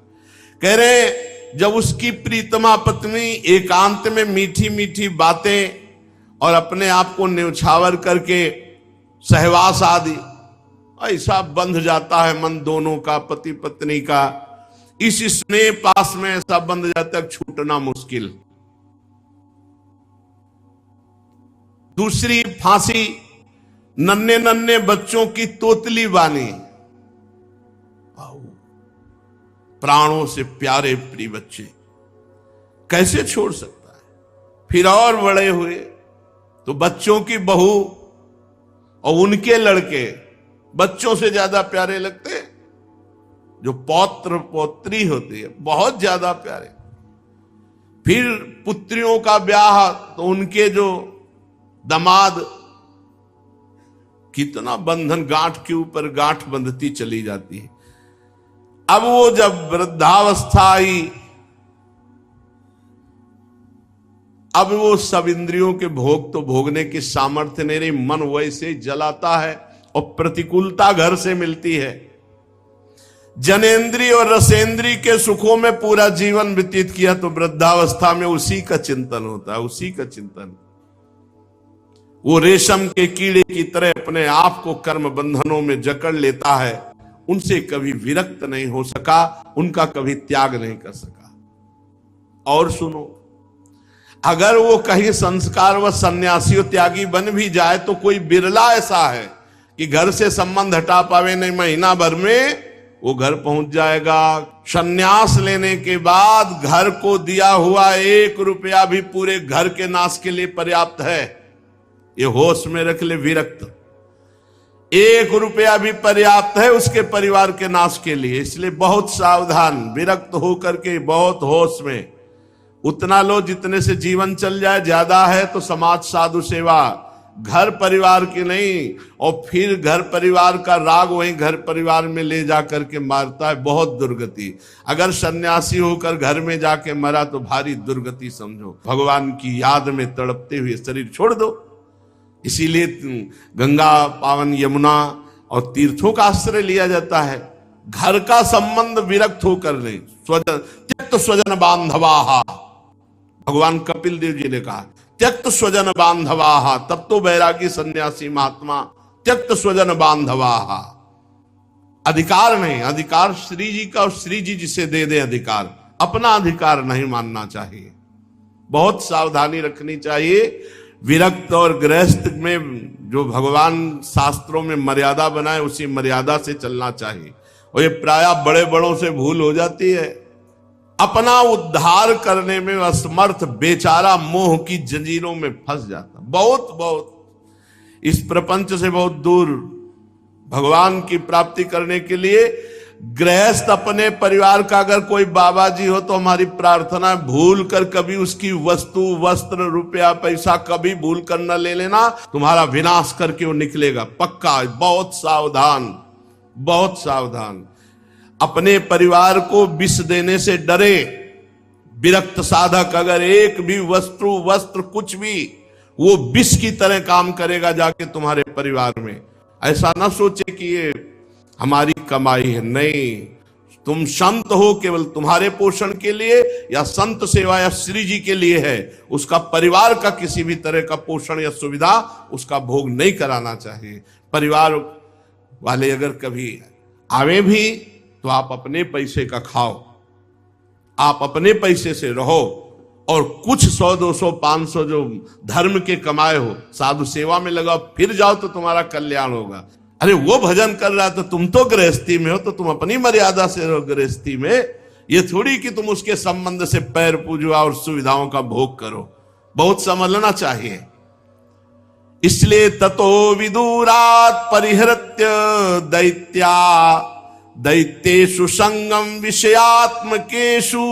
कह रहे जब उसकी प्रीतमा पत्नी एकांत में मीठी मीठी बातें और अपने आप को न्यौछावर करके सहवास आदि, ऐसा बंध जाता है मन दोनों का, पति पत्नी का, इस स्नेह पास में ऐसा बंध जाता है छूटना मुश्किल। दूसरी फांसी, नन्हे नन्हे बच्चों की तोतली बानी, प्राणों से प्यारे प्रिय बच्चे कैसे छोड़ सकता है। फिर और बड़े हुए तो बच्चों की बहू और उनके लड़के बच्चों से ज्यादा प्यारे लगते हैं। जो पौत्र पौत्री होती है बहुत ज्यादा प्यारे। फिर पुत्रियों का ब्याह तो उनके जो दामाद, कितना बंधन गांठ के ऊपर गांठ बंधती चली जाती है। अब वो जब वृद्धावस्था आई, अब वो सब इंद्रियों के भोग तो भोगने की सामर्थ्य नहीं रही, मन वैसे जलाता है और प्रतिकूलता घर से मिलती है। जनेन्द्रीय और रसेंद्रीय के सुखों में पूरा जीवन व्यतीत किया तो वृद्धावस्था में उसी का चिंतन होता है, उसी का चिंतन। वो रेशम के कीड़े की तरह अपने आप को कर्म बंधनों में जकड़ लेता है, उनसे कभी विरक्त नहीं हो सका, उनका कभी त्याग नहीं कर सका। और सुनो, अगर वो कहीं संस्कार व सन्यासी और त्यागी बन भी जाए तो कोई बिरला ऐसा है कि घर से संबंध हटा पावे नहीं, महीना भर में वो घर पहुंच जाएगा। सन्यास लेने के बाद घर को दिया हुआ 1 रुपया भी पूरे घर के नाश के लिए पर्याप्त है, ये होश में रख ले विरक्त। 1 रुपया भी पर्याप्त है उसके परिवार के नाश के लिए, इसलिए बहुत सावधान, विरक्त होकर के बहुत होश में। उतना लो जितने से जीवन चल जाए, ज्यादा है तो समाज साधु सेवा, घर परिवार की नहीं। और फिर घर परिवार का राग वहीं घर परिवार में ले जाकर के मारता है, बहुत दुर्गति। अगर सन्यासी होकर घर में जाके मरा तो भारी दुर्गति समझो। भगवान की याद में तड़पते हुए शरीर छोड़ दो। इसीलिए गंगा पावन यमुना और तीर्थों का आश्रय लिया जाता है। घर का संबंध विरक्त होकर नहीं, स्वजन त्यक्त स्वजन बांधवाहा, भगवान कपिल देव जी ने कहा त्यक्त स्वजन बांधवाहा, तब तो बैरागी सन्यासी महात्मा त्यक्त स्वजन बांधवाहा। अधिकार नहीं, अधिकार श्री जी का और श्री जी जिसे दे दे अधिकार, अपना अधिकार नहीं मानना चाहिए। बहुत सावधानी रखनी चाहिए। विरक्त और गृहस्थ में जो भगवान शास्त्रों में मर्यादा बनाए उसी मर्यादा से चलना चाहिए। और ये प्रायः बड़े बड़ों से भूल हो जाती है। अपना उद्धार करने में असमर्थ बेचारा मोह की जंजीरों में फंस जाता, बहुत इस प्रपंच से बहुत दूर भगवान की प्राप्ति करने के लिए। गृहस्थ अपने परिवार का अगर कोई बाबा जी हो तो हमारी प्रार्थना भूल कर कभी उसकी वस्तु वस्त्र रुपया पैसा कभी भूल कर न ले लेना, तुम्हारा विनाश करके वो निकलेगा पक्का। बहुत सावधान, बहुत सावधान। अपने परिवार को विष देने से डरे। विरक्त साधक अगर एक भी वस्तु वस्त्र कुछ भी, वो विष की तरह काम करेगा जाके तुम्हारे परिवार में। ऐसा ना सोचे कि ये हमारी कमाई है, नहीं। तुम संत हो केवल तुम्हारे पोषण के लिए, या संत सेवा या श्री जी के लिए है। उसका परिवार का किसी भी तरह का पोषण या सुविधा उसका भोग नहीं कराना चाहिए। परिवार वाले अगर कभी आवे भी तो आप अपने पैसे का खाओ, आप अपने पैसे से रहो, और कुछ 100 200 500 जो धर्म के कमाए हो साधु सेवा में लगाओ, फिर जाओ तो तुम्हारा कल्याण होगा। अरे वो भजन कर रहा है तो तुम तो गृहस्थी में हो, तो तुम अपनी मर्यादा से रहो गृहस्थी में। ये थोड़ी कि तुम उसके संबंध से पैर पूजो और सुविधाओं का भोग करो। बहुत समझना चाहिए। इसलिए ततो विदुरात परिहृत्य दैत्या दैत्येषु संगम विषयात्मकेषु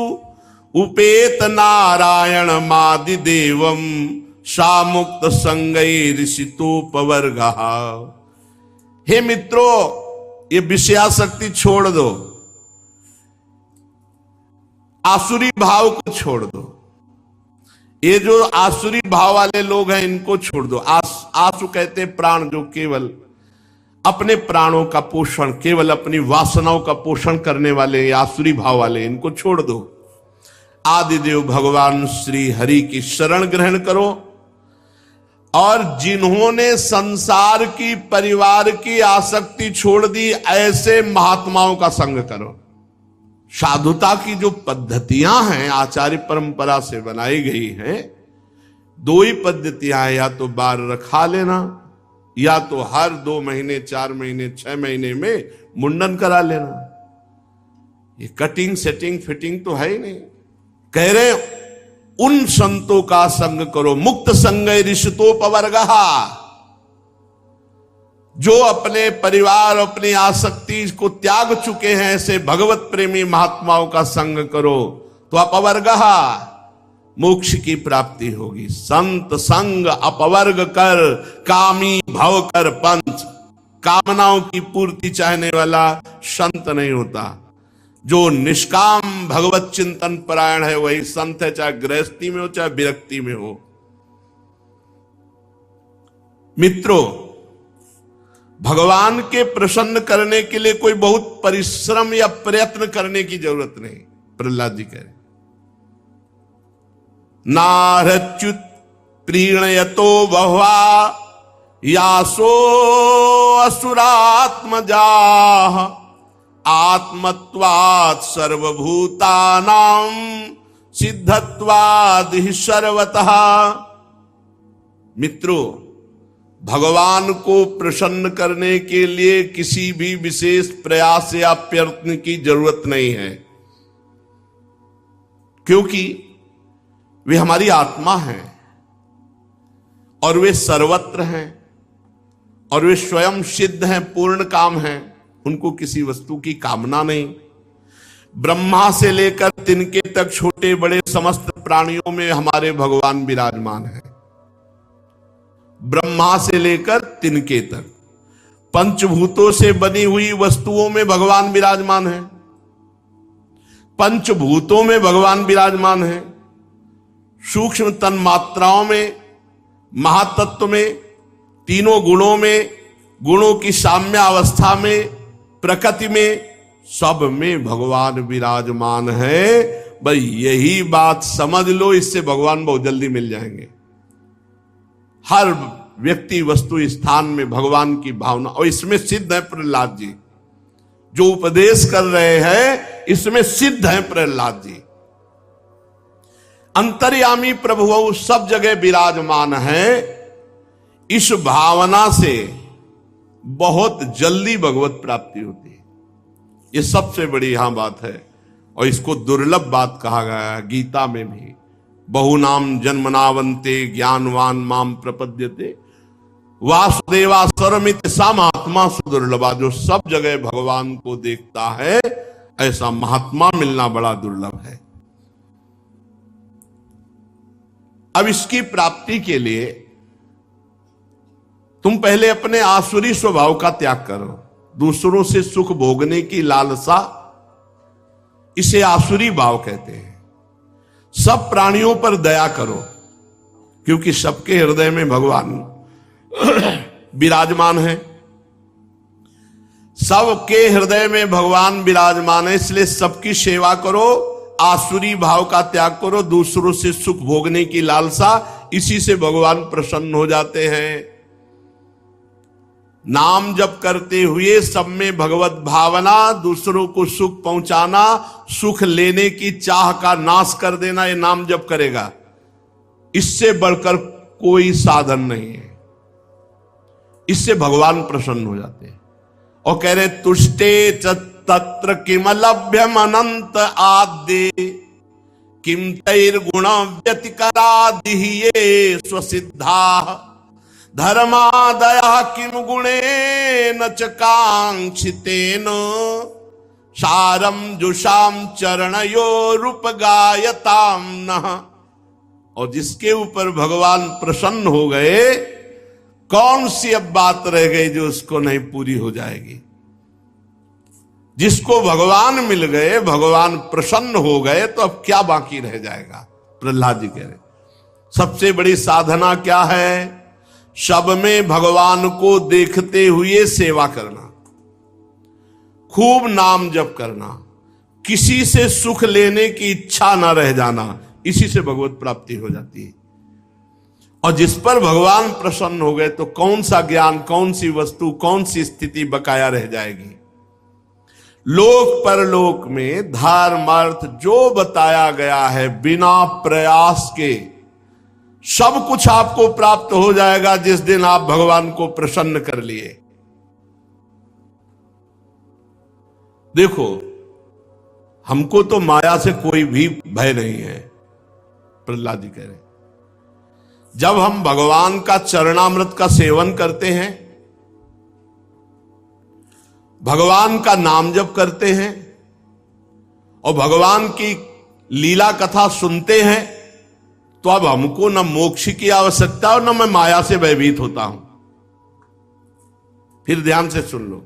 उपेत नारायण मादि देवम सामुक्त संगैरिषितोपवर्गः। हे मित्रों, ये विषयासक्ति छोड़ दो, आसुरी भाव को छोड़ दो। ये जो आसुरी भाव वाले लोग हैं इनको छोड़ दो। आसु कहते प्राण, जो केवल अपने प्राणों का पोषण, केवल अपनी वासनाओं का पोषण करने वाले आसुरी भाव वाले, इनको छोड़ दो। आदिदेव भगवान श्री हरि की शरण ग्रहण करो और जिन्होंने संसार की, परिवार की आसक्ति छोड़ दी, ऐसे महात्माओं का संग करो। साधुता की जो पद्धतियां हैं आचार्य परंपरा से बनाई गई हैं, दो ही पद्धतियां हैं, या तो बार रखा लेना, या तो हर 2 महीने, 4 महीने, 6 महीने में मुंडन करा लेना। ये कटिंग, सेटिंग, फिटिंग तो है ही नहीं। कह रहे उन संतों का संग करो, मुक्त संग ऋषितोपवर्गः, जो अपने परिवार, अपनी आसक्ति को त्याग चुके हैं, ऐसे भगवत प्रेमी महात्माओं का संग करो तो अपवर्गः, मोक्ष की प्राप्ति होगी। संत संग अपवर्ग कर, कामी भव कर पंथ। कामनाओं की पूर्ति चाहने वाला संत नहीं होता। जो निष्काम भगवत चिंतन परायण है वही संत है, चाहे गृहस्थी में हो चाहे विरक्ति में हो। मित्रों, भगवान के प्रसन्न करने के लिए कोई बहुत परिश्रम या प्रयत्न करने की जरूरत नहीं। प्रहलाद जी कह रहे, नारच्युत प्रीणयतो बह्वा यासो असुरात्मजा आत्मत्वात् सर्वभूतानां सिद्धत्वाद् हि सर्वतः। मित्रों, भगवान को प्रसन्न करने के लिए किसी भी विशेष प्रयास या प्रयत्न की जरूरत नहीं है, क्योंकि वे हमारी आत्मा हैं और वे सर्वत्र हैं और वे स्वयं सिद्ध हैं, पूर्ण काम हैं। उनको किसी वस्तु की कामना नहीं। ब्रह्मा से लेकर तिनके तक छोटे बड़े समस्त प्राणियों में हमारे भगवान विराजमान हैं। ब्रह्मा से लेकर तिनके तक पंचभूतों से बनी हुई वस्तुओं में भगवान विराजमान है। पंचभूतों में भगवान विराजमान है। सूक्ष्म तन मात्राओं में, महातत्व में, तीनों गुणों में, गुणों की साम्य अवस्था में, प्रकृति में, सब में भगवान विराजमान है। भाई यही बात समझ लो, इससे भगवान बहुत जल्दी मिल जाएंगे। हर व्यक्ति वस्तु स्थान में भगवान की भावना, और इसमें सिद्ध है प्रहलाद जी जो उपदेश कर रहे हैं, इसमें सिद्ध है प्रहलाद जी। अंतर्यामी प्रभु सब जगह विराजमान है। इस भावना से बहुत जल्दी भगवत प्राप्ति होती है। ये सबसे बड़ी यहां बात है और इसको दुर्लभ बात कहा गया है गीता में भी। बहुनाम जन्मनावंते ज्ञानवान माम प्रपद्यते वासुदेवा सर्वमित सा महात्मा सुदुर्लभा। जो सब जगह भगवान को देखता है, ऐसा महात्मा मिलना बड़ा दुर्लभ है। अब इसकी प्राप्ति के लिए तुम पहले अपने आसुरी स्वभाव का त्याग करो। दूसरों से सुख भोगने की लालसा, इसे आसुरी भाव कहते हैं। सब प्राणियों पर दया करो, क्योंकि सबके हृदय में भगवान विराजमान है। सबके हृदय में भगवान विराजमान है, इसलिए सबकी सेवा करो, आसुरी भाव का त्याग करो, दूसरों से सुख भोगने की लालसा, इसी से भगवान प्रसन्न हो जाते हैं। नाम जप करते हुए सब में भगवत भावना, दूसरों को सुख पहुंचाना, सुख लेने की चाह का नाश कर देना, ये नाम जप करेगा। इससे बढ़कर कोई साधन नहीं है। इससे भगवान प्रसन्न हो जाते हैं और कह रहे तुष्टे तत्र किमलभ्यम अनंत आद्य किम तैर्गुण व्यतिकरादिहि स्वसिद्धा धर्मादयः किम गुणेन च कांक्षितेन सारम जुषाम चरणयोरुपगायताम नः। और जिसके ऊपर भगवान प्रसन्न हो गए, कौन सी अब बात रह गई जो उसको नहीं पूरी हो जाएगी। जिसको भगवान मिल गए, भगवान प्रसन्न हो गए, तो अब क्या बाकी रह जाएगा। प्रहलाद जी कह रहे सबसे बड़ी साधना क्या है? सब में भगवान को देखते हुए सेवा करना, खूब नाम जप करना, किसी से सुख लेने की इच्छा ना रह जाना, इसी से भगवत प्राप्ति हो जाती है। और जिस पर भगवान प्रसन्न हो गए तो कौन सा ज्ञान, कौन सी वस्तु, कौन सी स्थिति बकाया रह जाएगी। लोक परलोक में धर्म अर्थ जो बताया गया है बिना प्रयास के सब कुछ आपको प्राप्त हो जाएगा जिस दिन आप भगवान को प्रसन्न कर लिए। देखो, हमको तो माया से कोई भी भय नहीं है, प्रहलाद जी कह रहे हैं। जब हम भगवान का चरणामृत का सेवन करते हैं, भगवान का नाम जप करते हैं और भगवान की लीला कथा सुनते हैं, तो अब हमको न मोक्ष की आवश्यकता और न मैं माया से भयभीत होता हूं। फिर ध्यान से सुन लो,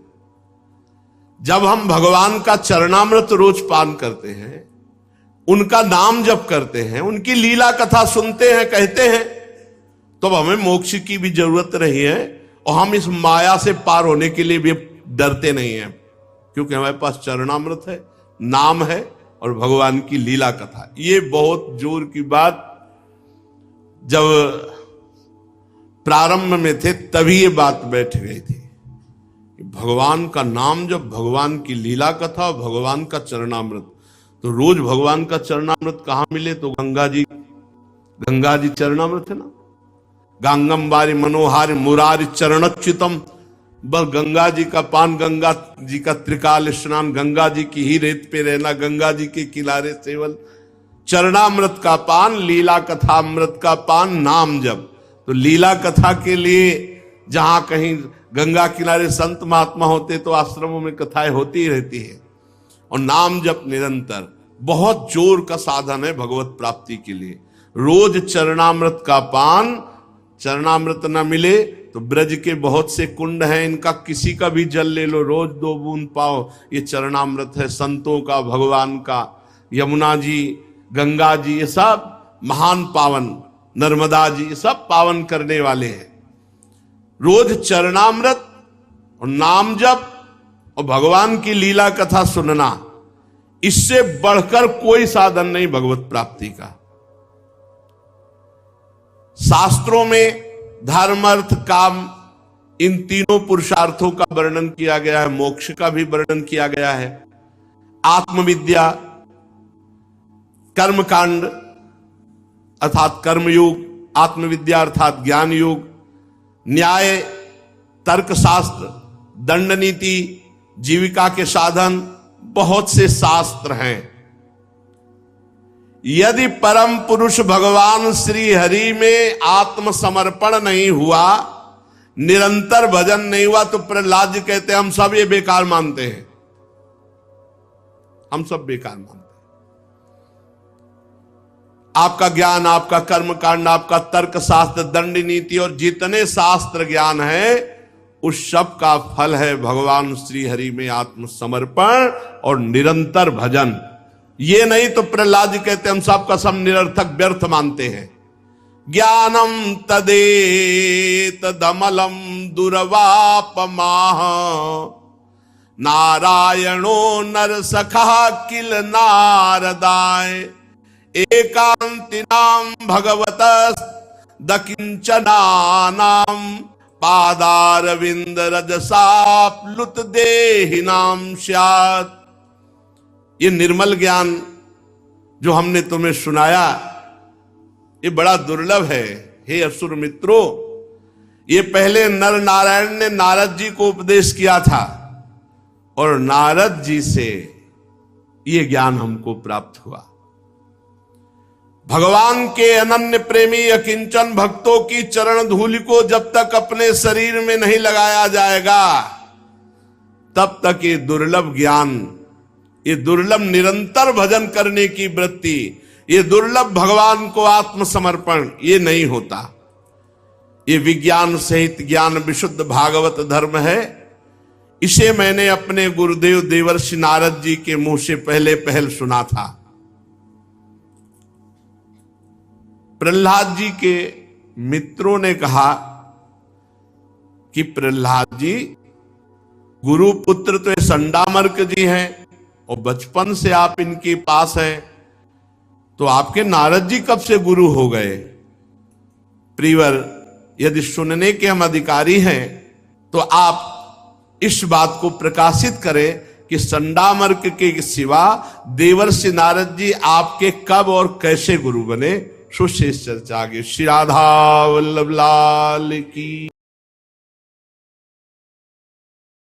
जब हम भगवान का चरणामृत रोज पान करते हैं, उनका नाम जप करते हैं, उनकी लीला कथा सुनते हैं, कहते हैं, तो अब हमें मोक्ष की भी जरूरत नहीं है और हम इस माया से पार होने के लिए भी डरते नहीं हैं, क्योंकि हमारे पास चरणामृत है, नाम है और भगवान की लीला कथा। ये बहुत जोर की बात जब प्रारंभ में थे तभी ये बात बैठ गई थी। भगवान का नाम, जब भगवान की लीला कथा और भगवान का चरणामृत, तो रोज भगवान का चरणामृत कहां मिले? तो गंगा जी चरणामृत है ना। गंगम बारी मनोहारी मुरारी चरणच्युतम, बस गंगा जी का पान, गंगा जी का त्रिकाल स्नान, गंगा जी की ही रेत पे रहना, गंगा जी के किनारे सेवन, चरणामृत का पान, लीला कथा अमृत का पान, नाम जप। तो लीला कथा के लिए जहां कहीं गंगा किनारे संत महात्मा होते तो आश्रमों में कथाएं होती रहती है, और नाम जप निरंतर बहुत जोर का साधन है भगवत प्राप्ति के लिए। रोज चरणामृत का पान, चरणामृत न मिले तो ब्रज के बहुत से कुंड हैं, इनका किसी का भी जल ले लो, रोज 2 बूंद पाओ, ये चरणामृत है संतों का, भगवान का। यमुना जी, गंगा जी, ये सब महान पावन, नर्मदा जी, ये सब पावन करने वाले हैं। रोज चरणामृत और नाम जप और भगवान की लीला कथा सुनना, इससे बढ़कर कोई साधन नहीं भगवत प्राप्ति का। शास्त्रों में धर्म अर्थ काम, इन तीनों पुरुषार्थों का वर्णन किया गया है, मोक्ष का भी वर्णन किया गया है। आत्मविद्या, कर्मकांड अर्थात कर्मयोग, आत्मविद्या अर्थात ज्ञान योग, न्याय, तर्कशास्त्र, दंड नीति, जीविका के साधन, बहुत से शास्त्र हैं। यदि परम पुरुष भगवान श्री हरि में आत्मसमर्पण नहीं हुआ, निरंतर भजन नहीं हुआ, तो प्रहलाद जी कहते हैं हम सब ये बेकार मानते हैं, हम सब बेकार मानते हैं। आपका ज्ञान, आपका कर्मकांड, आपका तर्क शास्त्र, दंड नीति और जितने शास्त्र ज्ञान है, उस सब का फल है भगवान श्री हरि में आत्मसमर्पण और निरंतर भजन। ये नहीं तो प्रहलाद जी कहते हम सब का सब निरर्थक व्यर्थ मानते हैं। ज्ञानम तदेत दमलम दुर्वापमाह, नारायणो नर सखा किल नारदाय, एकांतिनाम भगवत दकिंचनानाम, पादारविंद रजसाप्लुत देहिनाम स्यात्। ये निर्मल ज्ञान जो हमने तुम्हें सुनाया, ये बड़ा दुर्लभ है हे असुर मित्रों। ये पहले नर नारायण ने नारद जी को उपदेश किया था और नारद जी से ये ज्ञान हमको प्राप्त हुआ। भगवान के अनन्य प्रेमी अकिंचन भक्तों की चरण धूलि को जब तक अपने शरीर में नहीं लगाया जाएगा, तब तक ये दुर्लभ ज्ञान, ये दुर्लभ निरंतर भजन करने की वृत्ति, ये दुर्लभ भगवान को आत्मसमर्पण, ये नहीं होता। ये विज्ञान सहित ज्ञान विशुद्ध भागवत धर्म है। इसे मैंने अपने गुरुदेव देवर्षि नारद जी के मुंह से पहले पहल सुना था। प्रहलाद जी के मित्रों ने कहा कि प्रहलाद जी, गुरु पुत्र तो ये संडामर्क जी हैं और बचपन से आप इनके पास हैं, तो आपके नारद जी कब से गुरु हो गए? प्रियवर, यदि सुनने के हम अधिकारी हैं तो आप इस बात को प्रकाशित करें कि संडामर्क के सिवा देवर्षि नारद जी आपके कब और कैसे गुरु बने। सुशेष चर्चा आगे। श्री राधा वल्लभ लाल की।